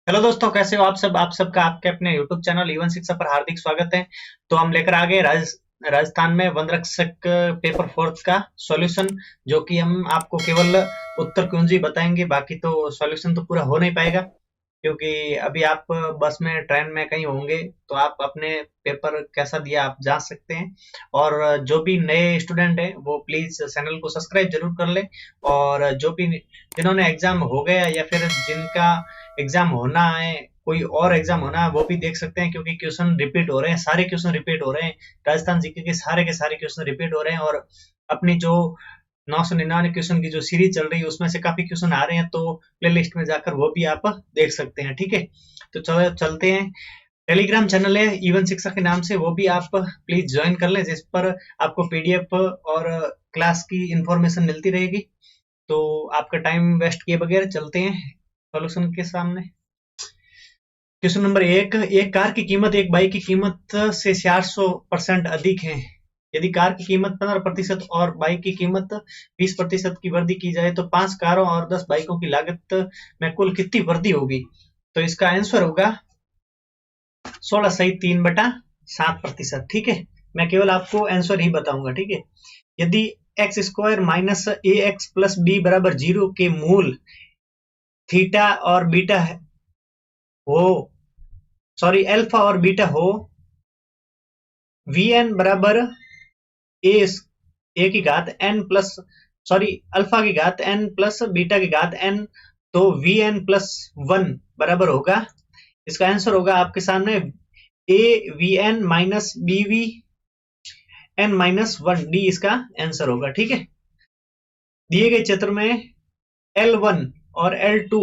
Hello दोस्तों, कैसे हो आप सब। आप सबका आपके अपने यूट्यूब चैनल इवन शिक्षा पर हार्दिक स्वागत है। तो हम लेकर आ गए राजस्थान में वनरक्षक पेपर फोर्थ का सॉल्यूशन, जो कि हम आपको केवल उत्तर कुंजी बताएंगे। बाकी तो सॉल्यूशन तो पूरा हो नहीं पाएगा, क्योंकि अभी आप बस में ट्रेन में कहीं होंगे, तो आप अपने पेपर कैसा दिया आप जांच सकते हैं। और जो भी नए स्टूडेंट हैं वो प्लीज चैनल को सब्सक्राइब जरूर कर लें। और जो भी जिन्होंने एग्जाम हो गया या फिर जिनका एग्जाम होना है, कोई और एग्जाम होना है, वो भी देख सकते हैं, क्योंकि क्वेश्चन रिपीट हो रहे हैं, सारे क्वेश्चन रिपीट हो रहे हैं। राजस्थान जीके के सारे क्वेश्चन रिपीट हो रहे हैं। और अपनी जो 999 क्वेश्चन की जो सीरीज चल रही है उसमें से काफी क्वेश्चन आ रहे हैं, तो प्ले लिस्ट में जाकर वो भी आप देख सकते हैं। ठीक है, तो चलो चलते हैं। टेलीग्राम चैनल है इवन शिक्षा के नाम से, वो भी आप प्लीज ज्वाइन कर लें, जिस पर आपको पीडीएफ और क्लास की इंफॉर्मेशन मिलती रहेगी। तो आपका टाइम वेस्ट किए बगैर चलते हैं सॉल्यूशन के सामने। क्वेश्चन नंबर एक कार की कीमत एक बाइक की कीमत से 400% अधिक है। यदि कार की कीमत 15% और बाइक की कीमत 20% की वृद्धि की जाए, तो 5 कारों और 10 बाइकों की लागत में कुल कितनी वृद्धि होगी। तो इसका आंसर होगा 16 सही 3/7%। ठीक है, मैं केवल आपको आंसर ही बताऊंगा। ठीक है, यदि एक्स स्क्वायर माइनस ए एक्स प्लस बी बराबर 0 के मूल थीटा और बीटा हो, सॉरी अल्फा और बीटा हो, वी एन बराबर ए ए की घात एन प्लस, सॉरी अल्फा की घात एन प्लस बीटा की घात एन, तो वी एन प्लस 1 बराबर होगा, इसका आंसर होगा आपके सामने A V N minus B V N minus 1 D, इसका आंसर होगा। ठीक है, दिए गए चित्र में L1 और L2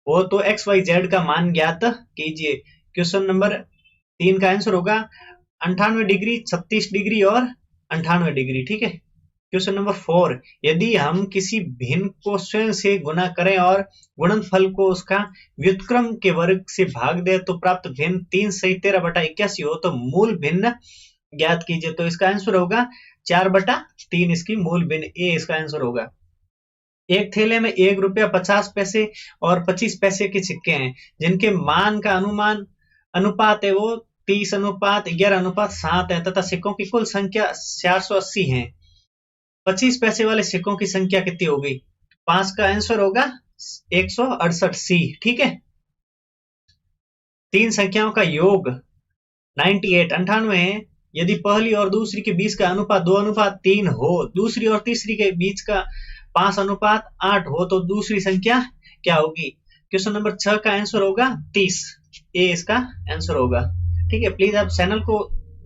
हो तो एक्स वाई जेड का मान ज्ञात कीजिए। क्वेश्चन नंबर 3 का आंसर होगा 98 डिग्री, 36 डिग्री और 98 डिग्री। ठीक है, क्वेश्चन नंबर 4, यदि हम किसी भिन्न को स्वयं से गुना करें और गुणनफल को उसका व्युत्क्रम के वर्ग से भाग दे, तो प्राप्त भिन्न 3 सही 13/81 हो, तो मूल भिन्न ज्ञात कीजिए। तो इसका आंसर होगा 4/3, इसकी मूल भिन्न ए, इसका आंसर होगा। एक थैले में 1 रुपया 50 पैसे और 25 पैसे के सिक्के हैं, जिनके मान का अनुपात है वो 30:11:7 है, तथा सिक्कों की कुल संख्या 480 है। 25 पैसे वाले सिक्कों की संख्या कितनी होगी। 5 का आंसर होगा 168 सी। ठीक है, तीन संख्याओं का योग 98 है। यदि पहली और दूसरी के बीच का अनुपात 2:3 हो, दूसरी और तीसरी के बीच का 5:8 हो, तो दूसरी संख्या क्या होगी। क्वेश्चन नंबर 6 का आंसर होगा 30, ए इसका आंसर होगा। ठीक है, प्लीज आप चैनल को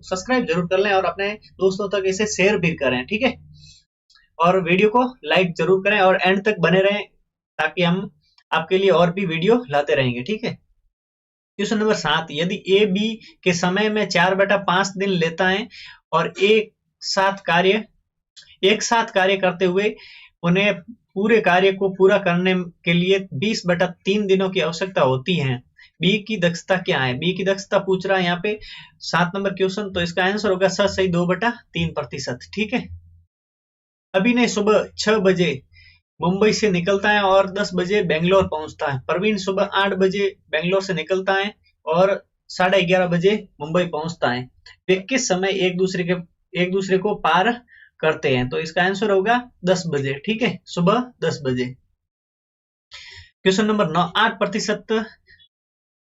सब्सक्राइब जरूर कर लें और अपने दोस्तों तक इसे शेयर भी करें। ठीक है, और वीडियो को लाइक जरूर करें और एंड तक बने रहें, ताकि हम आपके लिए और भी वीडियो लाते रहेंगे। ठीक है, क्वेश्चन नंबर 7, यदि ए बी के समय में 4/5 दिन लेता है और एक साथ कार्य करते हुए उन्हें पूरे कार्य को पूरा करने के लिए 20/3 दिनों की आवश्यकता होती है, बी की दक्षता क्या है। बी की दक्षता पूछ रहा है यहाँ पे 7 नंबर क्वेश्चन, तो इसका आंसर होगा 2/3%। ठीक है, अभिनय सुबह 6 बजे मुंबई से निकलता है और 10 बजे बेंगलोर पहुंचता है। प्रवीण सुबह 8 बजे बेंगलोर से निकलता है और 11:30 बजे मुंबई पहुंचता है। वे किस समय एक दूसरे को पार करते हैं। तो इसका आंसर होगा 10 बजे। ठीक है, सुबह 10 बजे। क्वेश्चन नंबर 9, 8%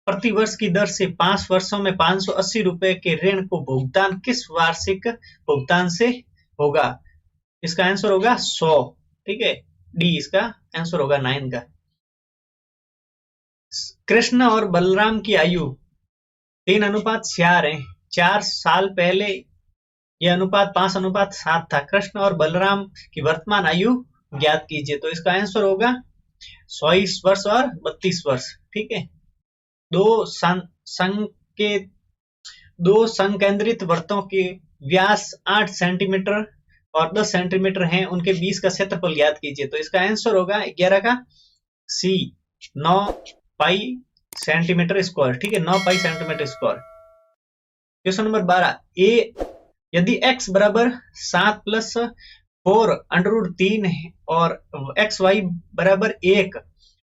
प्रति वर्ष की दर से 5 वर्षों में 580 रुपए के ऋण को भुगतान किस वार्षिक भुगतान से होगा। इसका आंसर होगा 100। ठीक है, डी इसका आंसर होगा 9 का। कृष्ण और बलराम की आयु 3:4 है। 4 साल पहले यह अनुपात 5:7 था। कृष्ण और बलराम की वर्तमान आयु ज्ञात कीजिए। तो इसका आंसर होगा 24 वर्ष और 32 वर्ष। ठीक है, दो संकेंद्रित वृत्तों के व्यास 8 सेंटीमीटर और 10 सेंटीमीटर हैं, उनके बीच का क्षेत्रफल ज्ञात कीजिए। तो इसका आंसर होगा 11 का सी, 9 पाई सेंटीमीटर स्क्वायर। ठीक है, 9 पाई सेंटीमीटर स्क्वायर। क्वेश्चन नंबर 12, ए यदि x बराबर 7 प्लस 4 √3 और एक्स वाई बराबर 1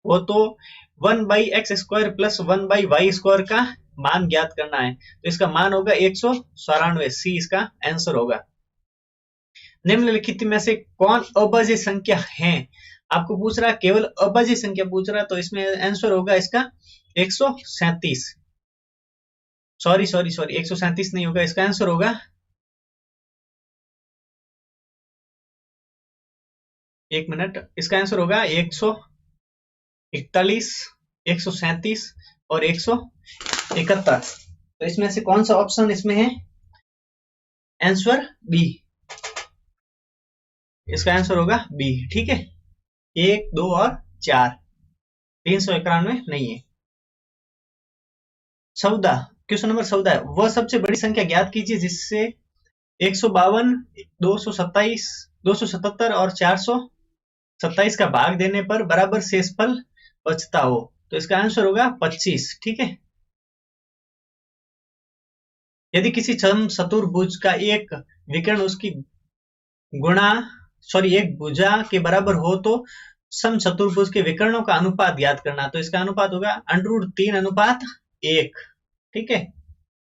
वो तो 1/x² प्लस 1/y² का मान ज्ञात करना है। तो इसका मान होगा 194, सी इसका आंसर होगा। निम्नलिखित में से कौन अभाज्य संख्या है? आपको पूछ रहा है, केवल अभाज्य संख्या पूछ रहा है, तो इसमें आंसर होगा इसका 137। सॉरी 137 नहीं होगा, इसका आंसर होगा, एक मिनट, इसका आंसर होगा 141, 137 और 171। तो इसमें से कौन सा ऑप्शन इसमें है? आंसर बी, इसका आंसर होगा बी। ठीक है, 1, 2 और 4, 391 नहीं है। 14, क्वेश्चन नंबर 14 है, वह सबसे बड़ी संख्या ज्ञात कीजिए जिससे 152, 227, 277 और 427 का भाग देने पर बराबर शेषफल बचता हो। तो इसका आंसर होगा 25। ठीक है, यदि किसी समचतुर्भुज का एक विकर्ण उसकी एक भुजा के बराबर हो तो समचतुर्भुज के विकर्णों का अनुपात ज्ञात करना। तो इसका अनुपात होगा √3:1। ठीक है,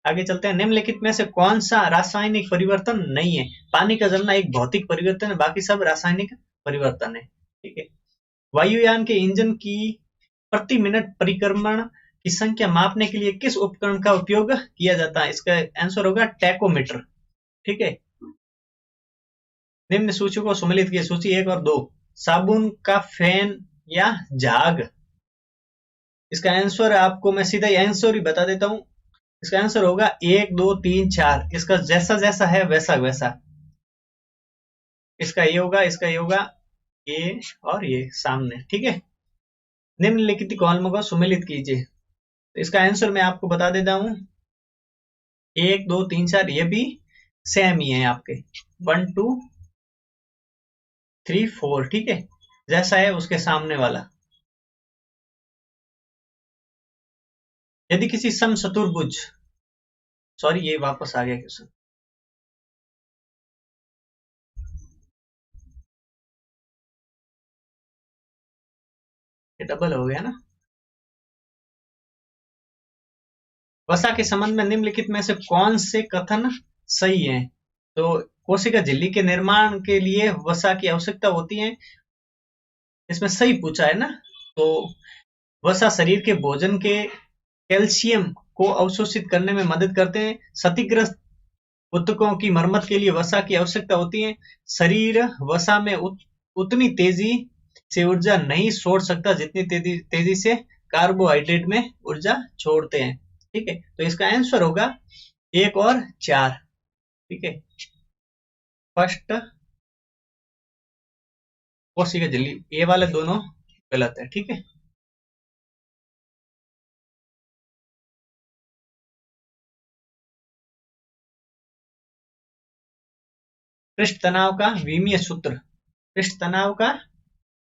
आगे चलते हैं। निम्नलिखित में से कौन सा रासायनिक परिवर्तन नहीं है? पानी का जलना एक भौतिक परिवर्तन है, बाकी सब रासायनिक परिवर्तन है। ठीक है, वायुयान के इंजन की प्रति मिनट परिक्रमण की संख्या मापने के लिए किस उपकरण का उपयोग किया जाता है? इसका आंसर होगा टैकोमीटर। ठीक है, निम्न सूची को सम्मिलित किया, सूची 1 और 2। साबुन का फैन या झाग? इसका आंसर आपको मैं सीधा आंसर ही बता देता हूं। इसका आंसर होगा 1, 2, 3, 4। इसका जैसा जैसा है वैसा वैसा। इसका ये होगा, इसका ये होगा, ये और ये सामने। ठीक है, निम्नलिखित कॉलमों को सम्मिलित कीजिए। तो इसका आंसर मैं आपको बता देता हूं, 1, 2, 3, 4 ये भी सेम ही है आपके, 1, 2, 3, 4। ठीक है, जैसा है उसके सामने वाला। यदि किसी समचतुर्भुज, सॉरी ये वापस आ गया क्वेश्चन, ये डबल हो गया ना। वसा के संबंध में निम्नलिखित में से कौन से कथन सही है? तो कोशिका झिल्ली के निर्माण के लिए वसा की आवश्यकता होती है, इसमें सही पूछा है ना। तो वसा शरीर के भोजन के कैल्शियम को अवशोषित करने में मदद करते हैं। क्षतिग्रस्त ऊतकों की मरम्मत के लिए वसा की आवश्यकता होती है। शरीर वसा में उतनी तेजी से ऊर्जा नहीं छोड़ सकता जितनी तेजी से कार्बोहाइड्रेट में ऊर्जा छोड़ते हैं। ठीक है, तो इसका आंसर होगा 1 और 4। ठीक है, फर्स्ट कोशिका झिल्ली, ये वाले दोनों गलत है। ठीक है, पृष्ठ तनाव का विमीय सूत्र, पृष्ठ तनाव का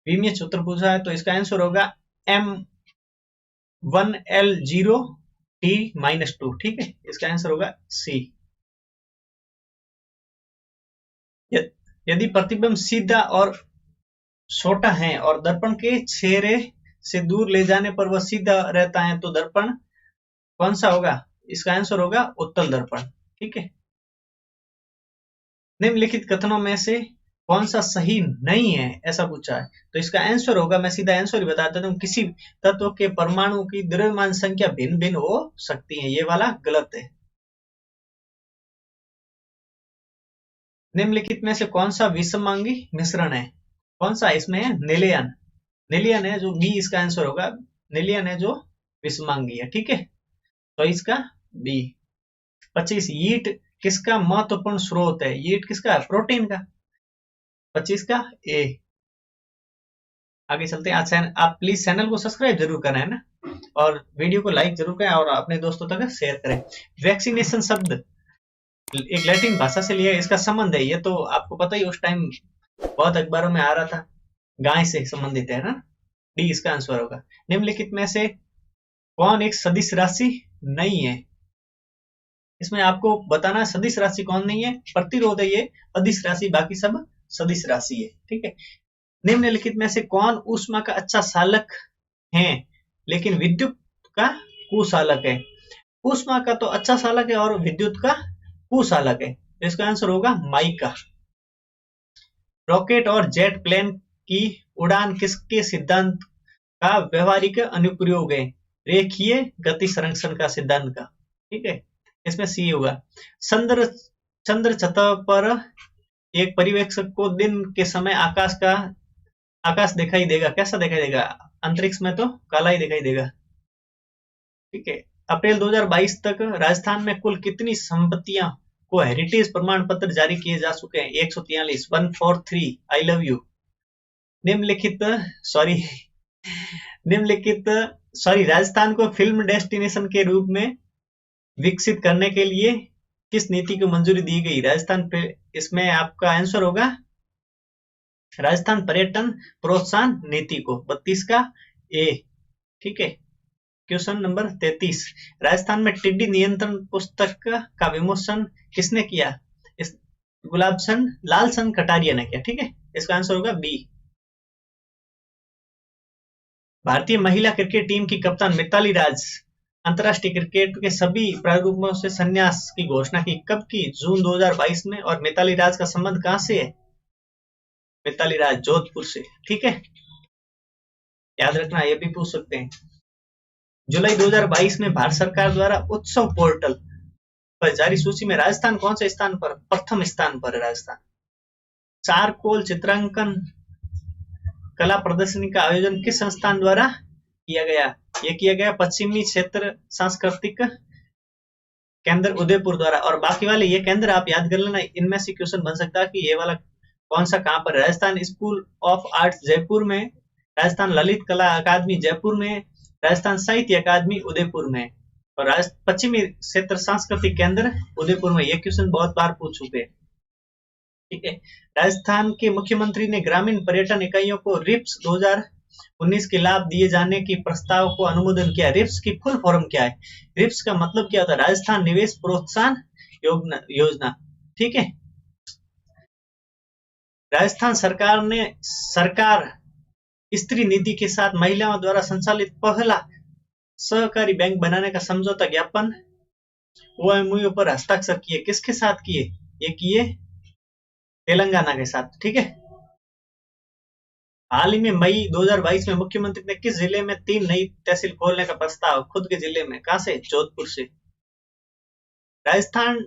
विमीय सूत्र पूछा है, तो इसका आंसर होगा M1L0T-2। ठीक है, इसका आंसर होगा सी। यदि प्रतिबिंब सीधा और छोटा है और दर्पण के चेहरे से दूर ले जाने पर वह सीधा रहता है, तो दर्पण कौन सा होगा? इसका आंसर होगा उत्तल दर्पण। ठीक है, निम्नलिखित कथनों में से कौन सा सही नहीं है, ऐसा पूछा है। तो इसका आंसर होगा, मैं सीधा आंसर ही बता देता हूँ, किसी तत्व के परमाणु की द्रव्यमान संख्या भिन्न भिन्न हो सकती है, ये वाला गलत है। निम्नलिखित में से कौन सा विषमांगी मिश्रण है? कौन सा इसमें है? नीलियन, नीलियन है जो बी, इसका आंसर होगा नीलियन है जो विषमांगी है। ठीक है, तो इसका बी। 25, ईट किसका महत्वपूर्ण स्रोत है? ईट किसका? प्रोटीन का। 25 का ए। आगे चलते हैं। आप प्लीज चैनल को सब्सक्राइब जरूर करें ना, और वीडियो को लाइक जरूर करें और अपने दोस्तों तक शेयर करें। वैक्सीनेशन शब्द एक लैटिन भाषा से लिया, इसका संबंध है, ये तो आपको पता ही, उस टाइम बहुत अखबारों में आ रहा था, गाय से संबंधित है ना। डी इसका आंसर होगा। निम्नलिखित में से कौन एक सदिश राशि नहीं है? इसमें आपको बताना सदिश राशि कौन नहीं है। प्रतिरोध है ये अदिश राशि, बाकी सब सदिश राशि है। ठीक है, निम्नलिखित में से कौन ऊष्मा का अच्छा चालक हैं, लेकिन विद्युत का कुचालक है। ऊष्मा का तो अच्छा चालक है और विद्युत का कुचालक है। इसका आंसर होगा माइका। रॉकेट और जेट प्लेन की उड़ान किसके सिद्धांत का व्यवहारिक अनुप्रयोग है? रेखीय गति संरक्षण का सिद्धांत का। ठीक है, इसमें सी होगा। चंद्र चंद्र सतह पर एक पर्यवेक्षक को दिन के समय आकाश दिखाई देगा। कैसा दिखाई देगा? अंतरिक्ष में तो काला ही दिखाई देगा। ठीक है। अप्रैल 2022 तक राजस्थान में कुल कितनी संपत्तियां को हेरिटेज प्रमाण पत्र जारी किए जा चुके हैं? 143, 143, आई लव यू। निम्नलिखित सॉरी निम्नलिखित सॉरी राजस्थान को फिल्म डेस्टिनेशन के रूप में विकसित करने के लिए किस नीति को मंजूरी दी गई? राजस्थान पे इसमें आपका आंसर होगा राजस्थान पर्यटन प्रोत्साहन नीति को, 32 का ए। ठीक है। क्वेश्चन नंबर 33, राजस्थान में टिड्डी नियंत्रण पुस्तक का विमोचन किसने किया? इस लालचंद कटारिया ने किया। ठीक है, इसका आंसर होगा बी। भारतीय महिला क्रिकेट टीम की कप्तान मिताली राज अंतरराष्ट्रीय क्रिकेट के सभी प्रारूपों से संन्यास की घोषणा की कब की? जून 2022 में। और मिताली राज का संबंध कहां से है? मिताली राज जोधपुर से। ठीक है, याद रखना, ये भी पूछ सकते हैं। जुलाई 2022 में भारत सरकार द्वारा उत्सव पोर्टल पर जारी सूची में राजस्थान कौन से स्थान पर? प्रथम स्थान पर है राजस्थान। चारकोल चित्रांकन कला प्रदर्शनी का आयोजन किस संस्थान द्वारा किया गया? ये किया गया पश्चिमी क्षेत्र सांस्कृतिक केंद्र उदयपुर द्वारा। और बाकी वाले ये केंद्र आप याद कर लेना, इनमें से क्वेश्चन बन सकता है कि ये वाला कौन सा कहां पर? Rajasthan school of arts Jaipur में, राजस्थान ललित कला अकादमी जयपुर में, राजस्थान साहित्य अकादमी उदयपुर में, और पश्चिमी क्षेत्र सांस्कृतिक केंद्र उदयपुर में। ये क्वेश्चन बहुत बार पूछ चुके। ठीक है। राजस्थान के मुख्यमंत्री ने ग्रामीण पर्यटन इकाइयों को रिप्स 2019 के लाभ दिए जाने की प्रस्ताव को अनुमोदन किया। रिप्स की फुल फॉर्म क्या है? रिप्स का मतलब क्या होता है? राजस्थान निवेश प्रोत्साहन योजना। ठीक है। राजस्थान सरकार स्त्री नीति के साथ महिलाओं द्वारा संचालित पहला सहकारी बैंक बनाने का समझौता ज्ञापन ओएमओयू पर हस्ताक्षर किए। किसके साथ किए? ये किए तेलंगाना के साथ। ठीक है। हाल ही में मई 2022 में मुख्यमंत्री ने किस जिले में 3 नई तहसील खोलने का प्रस्ताव? खुद के जिले में। कहां से? जोधपुर से। Rajasthan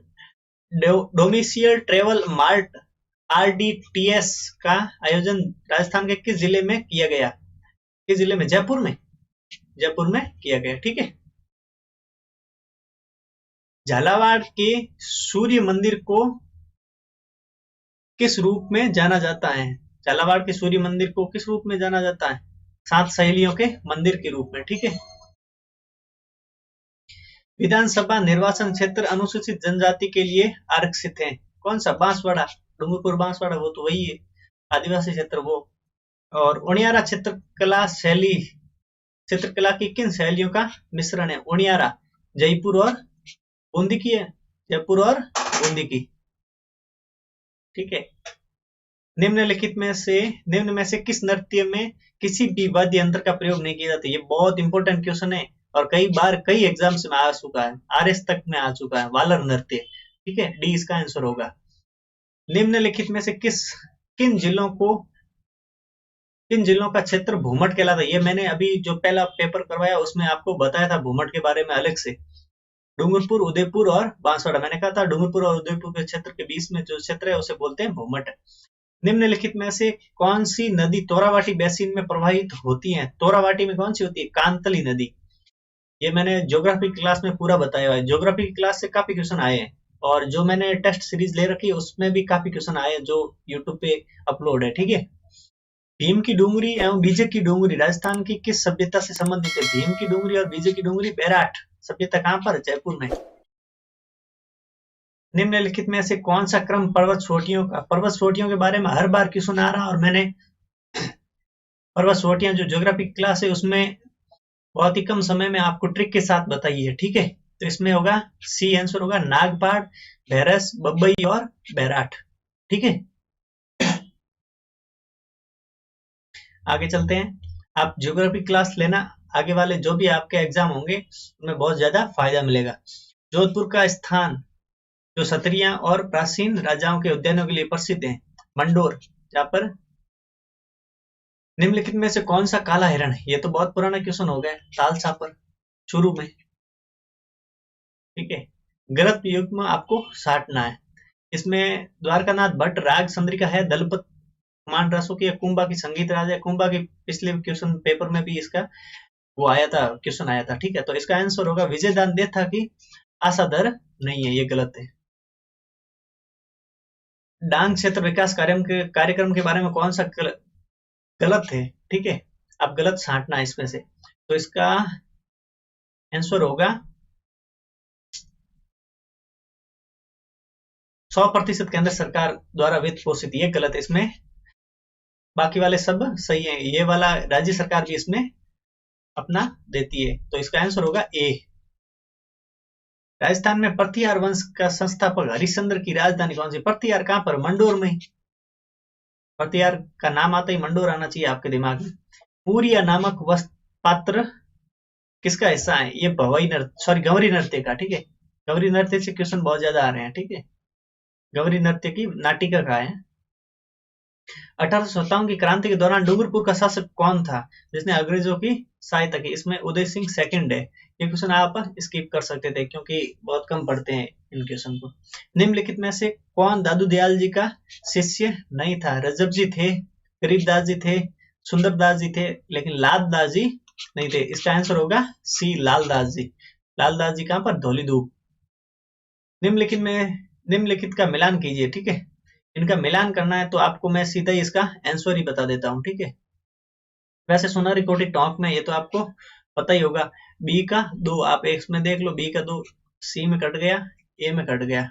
domicile travel mart RDTS का आयोजन राजस्थान के किस जिले में किया गया? किस जिले में? जयपुर में। जयपुर में किया गया। ठीक है। झालावाड़ के सूर्य मंदिर को किस रूप में जाना जाता है? झालावाड़ के सूर्य मंदिर को किस रूप में जाना जाता है? 7 सहेलियों के मंदिर के रूप में। ठीक है। विधानसभा निर्वाचन क्षेत्र अनुसूचित जनजाति के लिए आरक्षित है। कौन सा? बांसवाड़ा, डूंगरपुर बांसवाड़ा, वो तो वही है, आदिवासी क्षेत्र वो। और उनियारा चित्रकला की किन शैलियों का मिश्रण है? उनियारा जयपुर और बूंदी की है। जयपुर और बूंदी की। ठीक है। निम्न में से किस नृत्य में किसी भी वाद्य यंत्र का प्रयोग नहीं किया जाता? ये बहुत इंपॉर्टेंट क्वेश्चन है और कई बार कई एग्जाम्स में आ चुका है, RS तक में आ चुका है। वालर नृत्य। ठीक है, डी इसका आंसर होगा। निम्नलिखित में से किन जिलों का क्षेत्र भूमट कहलाता है? ये मैंने अभी जो पहला पेपर करवाया उसमें आपको बताया था भूमट के बारे में अलग से। डूंगरपुर, उदयपुर और बांसवाड़ा। मैंने कहा था डूंगरपुर और उदयपुर के क्षेत्र के बीच में जो क्षेत्र है उसे बोलते हैं भूमट। निम्नलिखित में से कौन सी नदी तोरावाटी बेसिन में प्रवाहित होती है? तोरावाटी में कौन सी होती है? कांतली नदी। ये मैंने ज्योग्राफी क्लास में पूरा बताया हुआ है। ज्योग्राफी क्लास से काफी क्वेश्चन आए हैं और जो मैंने टेस्ट सीरीज ले रखी है उसमें भी काफी क्वेश्चन आए हैं जो यूट्यूब पे अपलोड है। ठीक है। भीम की डूंगरी एवं बीजे की डूंगरी राजस्थान की किस सभ्यता से संबंधित है? भीम की डूंगरी और बीजे की डूंगरी बैराट सभ्यता कहां पर? जयपुर में। निम्नलिखित में से कौन सा क्रम पर्वत चोटियों के बारे में हर बार क्वेश्चन आ रहा है और मैंने पर्वत चोटियां जो ज्योग्राफी क्लास है उसमें बहुत ही कम समय में आपको ट्रिक के साथ बताई है। ठीक है। तो इसमें होगा सी आंसर होगा नागपाड़, भैरस, बम्बई और बैराट। ठीक है। आगे चलते हैं। आप ज्योग्राफी क्लास लेना, आगे वाले जो भी आपके एग्जाम होंगे उनमें बहुत ज्यादा फायदा मिलेगा। जोधपुर का स्थान जो क्षत्रिय और प्राचीन राजाओं के उद्यानों के लिए प्रसिद्ध है, मंडोर। जहाँ पर निम्नलिखित में से कौन सा काला हिरण है? ये तो बहुत पुराना क्वेश्चन हो गया, ताल छापर शुरू में। ठीक है, गलत युग्म आपको साटना है। इसमें द्वारकानाथ भट्ट राग चंद्रिका है, दलपत मान रसों की, कुंभा की संगीत राज है। कुंभा की पिछले क्वेश्चन पेपर में भी इसका वो आया था, क्वेश्चन आया था। ठीक है, तो इसका आंसर होगा विजयदान दे था कि आसाधर नहीं है, ये गलत है। डांग क्षेत्र विकास कार्यक्रम के बारे में कौन सा गलत है? ठीक है, अब गलत छांटना है इसमें से। तो इसका आंसर होगा 100% केंद्र सरकार द्वारा वित्त पोषित, ये गलत है इसमें। बाकी वाले सब सही है, ये वाला राज्य सरकार भी इसमें अपना देती है। तो इसका आंसर होगा ए। राजस्थान में प्रतिहार वंश का संस्थापक हरिश्चंद्र की राजधानी कौन सी? प्रतिहार कहां पर? मंडोर में। प्रतिहार का नाम आता ही मंडोर आना चाहिए आपके दिमाग में। पूरिया नामक वस्त्र पात्र किसका हिस्सा है? ये भवाई नृत्य, सॉरी गौरी नृत्य का। ठीक है, गौरी नृत्य से क्वेश्चन बहुत ज्यादा आ रहे हैं। ठीक है, गौरी नृत्य की नाटिका का है। 1857 की क्रांति के दौरान डूंगरपुर का शासक कौन था जिसने अंग्रेजों की सहायता की? इसमें उदय सिंह सेकंड है। ये क्वेश्चन आप स्किप कर सकते थे क्योंकि बहुत कम पढ़ते हैं इन क्वेश्चन को। निम्नलिखित में से कौन दादू दयाल जी का शिष्य नहीं था? रजब जी थे, गरीबदास जी थे, सुंदरदास जी थे, लेकिन लालदास जी नहीं थे। इसका आंसर होगा सी, लालदास जी। लालदास जी कहां पर? धौलीधूप। निम्नलिखित का मिलान कीजिए। ठीक है, इनका मिलान करना है तो आपको मैं सीधा ही इसका आंसर ही बता देता हूँ। ठीक है, वैसे सोनारी कोटी टॉप में ये तो आपको पता ही होगा। बी का 2 आप एक्स में देख लो, बी का 2 सी में कट गया, ए में कट गया।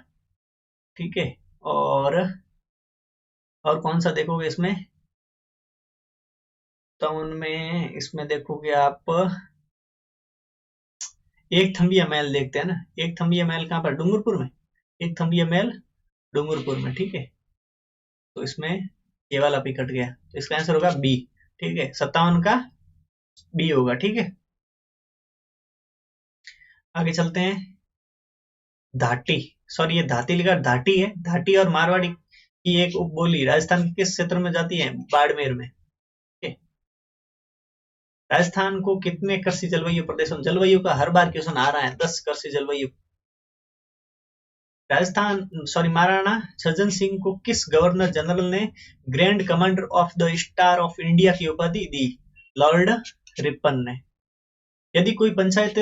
ठीक है, और कौन सा देखोगे इसमें? तो उनमें इसमें देखोगे आप एक थम्बिया महल देखते हैं ना। एक थम्बिया महल कहाँ पर? डूंगरपुर में। एक थम्बिया महल डूंगरपुर में। ठीक है, तो इसमें ये वाला भी कट गया, तो इसका आंसर होगा बी। ठीक है, 57 का बी होगा। ठीक है, आगे चलते हैं। धाटी, सॉरी ये धाती लिखा, धाटी है। धाटी और मारवाड़ी की एक उपबोली राजस्थान के किस क्षेत्र में जाती है? बाड़मेर में। ठीक है, राजस्थान को कितने कृषि जलवायु प्रदेशों? जलवायु का हर बार क्वेश्चन आ रहा है, 10 कृषि जलवायु। राजस्थान, सॉरी महाराणा छज्जन सिंह को किस गवर्नर जनरल ने grand commander of the star of India की उपाधि दी? लॉर्ड रिपन ने। यदि कोई पंचायत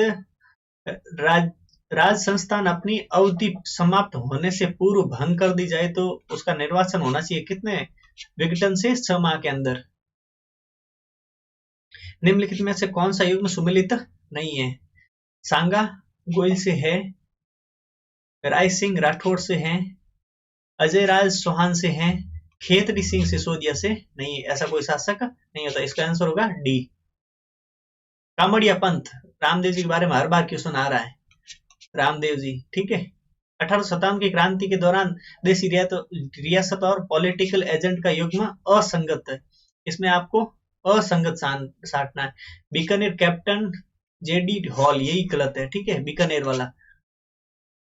राज राज संस्थान अपनी अवधि समाप्त होने से पूर्व भंग कर दी जाए तो उसका निर्वाचन होना चाहिए कितने विघटन से? 6 माह के अंदर। निम्नलिखित में से कौन सा युग्म सुमेलित नहीं है? सांगा गोयल से है, राय सिंह राठौड़ से है, अजय राज चौहान से है, खेतरी सिंह सिसोदिया से नहीं है। ऐसा कोई शासक नहीं होता। इसका आंसर होगा डी, कामड़िया पंथ। रामदेव जी के बारे में हर बार क्वेश्चन आ रहा है, रामदेव जी। ठीक है, 1857 की क्रांति के दौरान देशी रियासत और पॉलिटिकल एजेंट का युग्म असंगत है। इसमें आपको असंगत साटना है। बीकानेर कैप्टन जेडी हॉल, यही गलत है। ठीक है, बीकानेर वाला।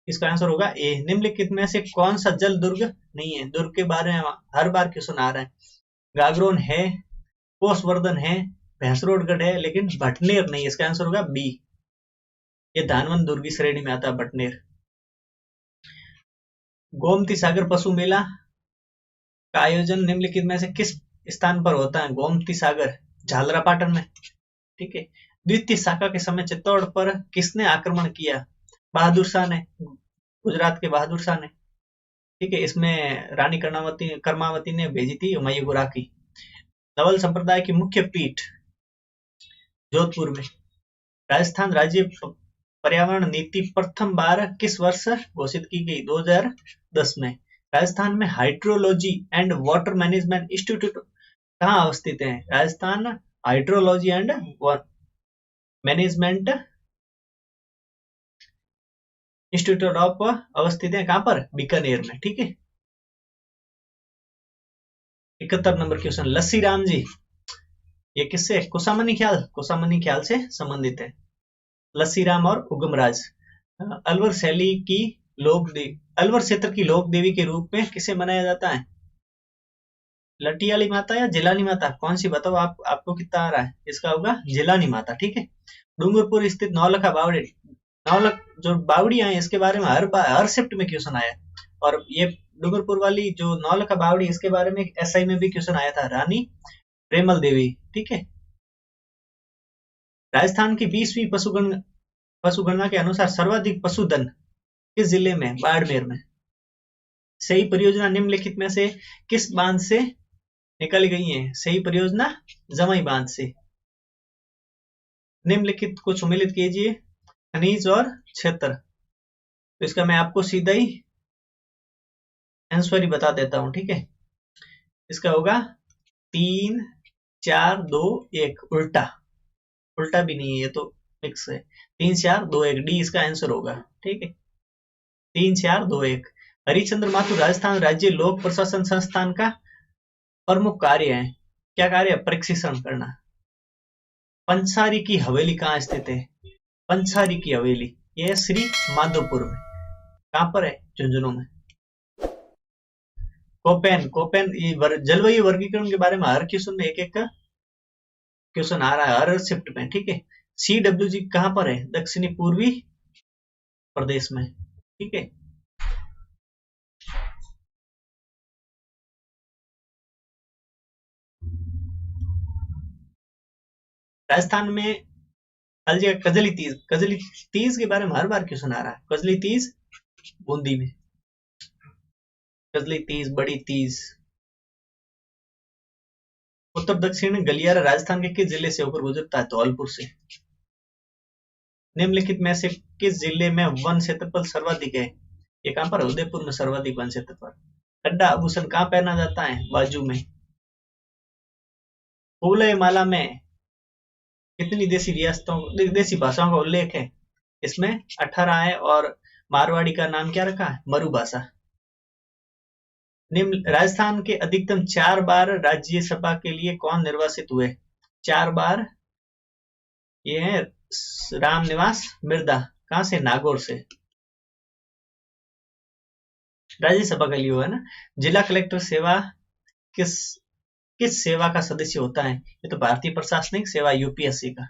इसका आंसर होगा ए। निम्नलिखित में से कौन सा जल दुर्ग नहीं है? दुर्ग के बारे में हर बार क्वेश्चन आ रहा है। गागरोन है, कोसवर्धन है, भैंसरोडगढ़ है, लेकिन भटनेर नहीं। इसका आंसर होगा बी, ये धानवन दुर्ग की श्रेणी में आता है भटनेर। गोमती सागर पशु मेला का आयोजन निम्नलिखित में से किस स्थान पर होता है? गोमती सागर झालरापाटन में। ठीक है, द्वितीय शाखा के समय चित्तौड़ पर किसने आक्रमण किया? बहादुर शाह ने, गुजरात के बहादुर शाह ने। ठीक है, इसमें रानी कर्मावती ने भेजी थी हुमायूं को राखी। धवल संप्रदाय की मुख्य पीठ जोधपुर में। राजस्थान राज्य पर्यावरण नीति प्रथम बार किस वर्ष घोषित की गई? 2010 में। राजस्थान में hydrology and water management institute कहाँ अवस्थित है? Rajasthan hydrology and management institute of अवस्थित है कहाँ पर? बीकानेर में। ठीक है, 71 नंबर क्वेश्चन। लस्सी राम जी ये किससे, कुसामनी ख्याल से संबंधित है। लस्सीराम और उगमराज। अलवर शैली की अलवर क्षेत्र की लोक देवी के रूप में किसे मनाया जाता है? लटियाली माता या जिलानी माता, कौन सी बताओ, आपको कितना आ रहा है? इसका होगा जिलानी माता, ठीक है। डूंगरपुर स्थित नौलखा बावड़ी, नौलख जो बावड़ी है इसके बारे में हर शिफ्ट में क्वेश्चन आया है। और ये डूंगरपुर वाली जो नौलखा बावड़ी, इसके बारे में एसआई में भी क्वेश्चन आया था, रानी प्रेमल देवी, ठीक है। राजस्थान की 20वीं पशुगणना के अनुसार सर्वाधिक पशुधन किस जिले में? बाड़मेर में। सही परियोजना निम्नलिखित में से किस बांध से निकाली गई है? सही परियोजना जमाई बांध से। निम्नलिखित को सम्मिलित कीजिए, खनिज और क्षेत्र। तो इसका मैं आपको सीधा ही आंसर ही बता देता हूं, ठीक है। इसका होगा 3 4 2 1, उल्टा भी नहीं है, ये तो फिक्स है। 3 4 2 1, डी इसका आंसर होगा, ठीक है। 3 4 2 1। हरिश्चंद्र माथुर राजस्थान राज्य लोक प्रशासन संस्थान का प्रमुख कार्य है। क्या कार्य है? प्रशिक्षण करना। पंसारी की हवेली कहाँ स्थित है? पंसारी की हवेली यह श्री माधोपुर में। कहां पर है? झुंझुनू में। कोपेन जलवायु वर्गीकरण के बारे में हर क्वेश्चन में एक एक का क्वेश्चन आ रहा है, हर शिफ्ट में, ठीक है। CWG कहां पर है? दक्षिणी पूर्वी प्रदेश में, ठीक है। राजस्थान में कजली तीज के बारे में हर बार क्वेश्चन आ रहा है। कजली तीज बूंदी में, कजली तीज, बड़ी तीज। उत्तर दक्षिण गलियारा राजस्थान के किस जिले से होकर गुजरता है? धौलपुर से। निम्नलिखित में से किस जिले में वन क्षेत्रफल सर्वाधिक है? ये कहां पर है? उदयपुर में सर्वाधिक वन क्षेत्रफल। खड्डा आभूषण कहां पहना जाता है? बाजू में। फूले माला में कितनी देसी भाषाओं का उल्लेख है? इसमें 18 है, और मारवाड़ी का नाम क्या रखा है? मरु भाषा। निम्न राजस्थान के अधिकतम 4 बार राज्यसभा के लिए कौन निर्वाचित हुए? 4 बार। ये है रामनिवास मिर्धा। कहां से? नागौर से। राज्यसभा के लिए हुआ है ना। जिला कलेक्टर सेवा किस किस सेवा का सदस्य होता है? ये तो भारतीय प्रशासनिक सेवा, यूपीएससी का,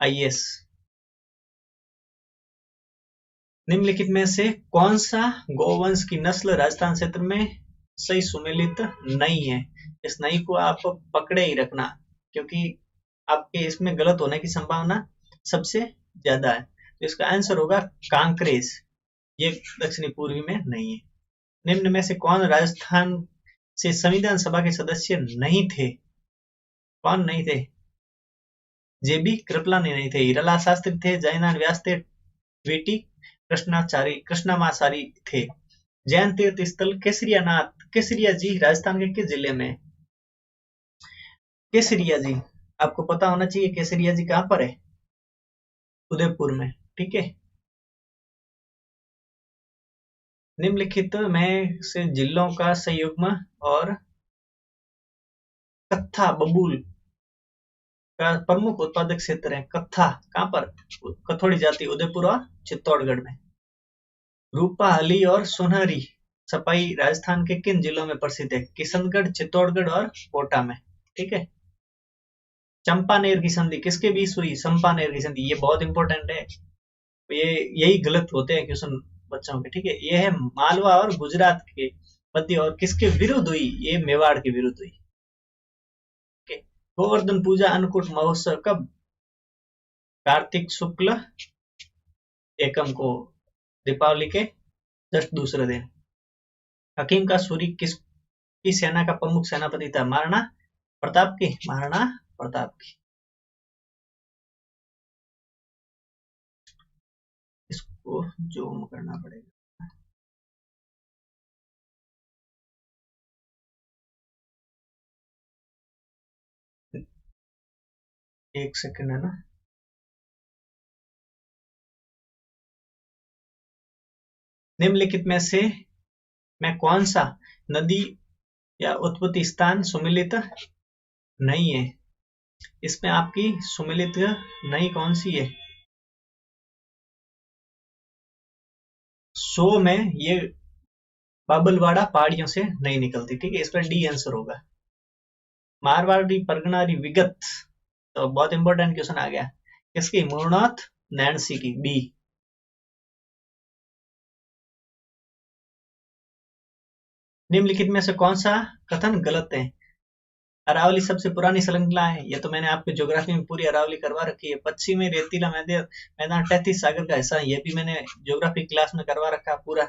आईएएस। निम्नलिखित में से कौन सा गोवंश की नस्ल राजस्थान क्षेत्र में सही सुमेलित नहीं है? इस नहीं को आप पकड़े ही रखना, क्योंकि आपके इसमें गलत होने की संभावना सबसे ज्यादा है। तो इसका आंसर होगा कांकरेज। ये दक्षिणी पूर्वी में नहीं है। निम्न में से कौन राजस्थान से संविधान सभा के सदस्य नहीं थे? कौन नहीं थे? जेबी कृपलानी नहीं थे, हीरालाल शास्त्री थे, जयनारायण व्यास थे, बेटी कृष्णामाचारी थे। जैन तीर्थ स्थल केसरिया जी राजस्थान के किस जिले में? केसरिया जी आपको पता होना चाहिए, केसरिया जी कहां पर है? उदयपुर में, ठीक है। निम्नलिखित में से जिलों का संयुग्म और कत्था बबूल का प्रमुख उत्पादक क्षेत्र है। कत्था कहां पर? कथोड़ी जाति, उदयपुर और चित्तौड़गढ़ में। रूपा, हली और सोनारी छपाई राजस्थान के किन जिलों में प्रसिद्ध है? किशनगढ़, चित्तौड़गढ़ और कोटा में, ठीक है। चंपानेर की संधि किसके बीच हुई? चंपानेर की संधि, ये बहुत इंपॉर्टेंट है। ये यही गलत होते हैं क्वेश्चन बच्चों के, ठीक है। ये है मालवा और गुजरात के मध्य, और किसके विरुद्ध हुई? ये मेवाड़ के विरुद्ध हुई। गोवर्धन पूजा अन्नकूट महोत्सव कब? कार्तिक शुक्ल एकम को, दीपावली के जस्ट दूसरे दिन। हकीम का सूरी किसकी सेना का प्रमुख सेनापति था? महाराणा प्रताप की, महाराणा प्रताप की। इसको जूम करना पड़ेगा। एक सेकंड है ना। निम्नलिखित में से मैं कौन सा नदी या उत्पत्ति स्थान सुमेलित नहीं है? इसमें आपकी सुमेलित नई कौन सी है? 100 में ये बाबलवाड़ा पहाड़ियों से नहीं निकलती, ठीक है, इसका डी आंसर होगा। मारवाड़ी परगना की विगत, तो बहुत इंपॉर्टेंट क्वेश्चन आ गया। किसकी? मुरनाथ नैन्सी की, बी। निम्नलिखित में से कौन सा कथन गलत है? अरावली सबसे पुरानी श्रृंखला है, ये तो मैंने आपको ज्योग्राफी में पूरी अरावली करवा रखी है। पश्चिमी रेतीला मैदान 33 सागर का हिस्सा, ये भी मैंने ज्योग्राफी क्लास में करवा रखा है पूरा।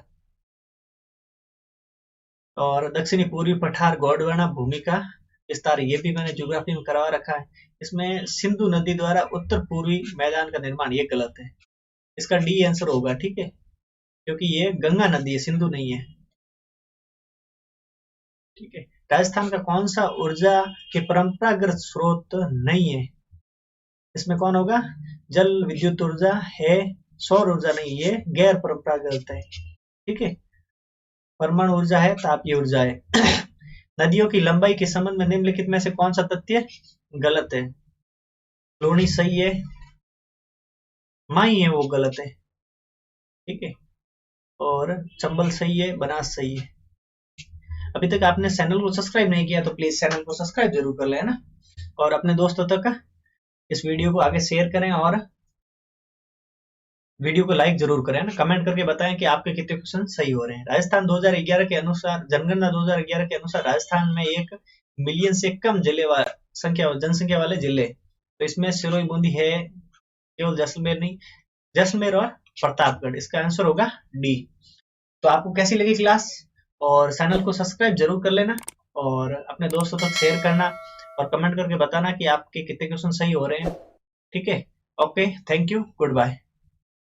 और दक्षिणी पूर्वी पठार गोंडवाना भूमि का विस्तार, ये भी मैंने ज्योग्राफी में करवा रखा है। इसमें सिंधु नदी द्वारा उत्तर पूर्वी मैदान का निर्माण, ये गलत है, इसका डी आंसर होगा, ठीक है, क्योंकि ये गंगा नदी है, सिंधु नहीं है, ठीक है। राजस्थान का कौन सा ऊर्जा के परंपरागत स्रोत नहीं है? इसमें कौन होगा? जल विद्युत ऊर्जा है, सौर ऊर्जा नहीं, ये गैर परंपरागत है, ठीक है। परमाणु ऊर्जा है, तापीय ऊर्जा है। नदियों की लंबाई के संबंध में निम्नलिखित में से कौन सा तथ्य गलत है? लोनी सही है, माई है वो गलत है, ठीक है, और चंबल सही है, बनास सही है। अभी तक आपने चैनल को सब्सक्राइब नहीं किया तो प्लीज चैनल को सब्सक्राइब जरूर कर लेना, और अपने दोस्तों तक इस वीडियो को आगे शेयर करें, और वीडियो को लाइक जरूर करें ना, कमेंट करके बताएं कि आपके कितने क्वेश्चन सही हो रहे हैं। राजस्थान 2011 के अनुसार, जनगणना 2011 के अनुसार राजस्थान में 1 मिलियन से कम जनसंख्या वाले जिले, तो इसमें सिरोही बूंदी है, केवल जैसलमेर नहीं, जैसलमेर और प्रतापगढ़, इसका आंसर होगा डी। तो आपको कैसी लगी क्लास? और चैनल को सब्सक्राइब जरूर कर लेना, और अपने दोस्तों तक शेयर करना, और कमेंट करके बताना कि आपके कितने क्वेश्चन सही हो रहे हैं, ठीक है। Okay, thank you, good bye.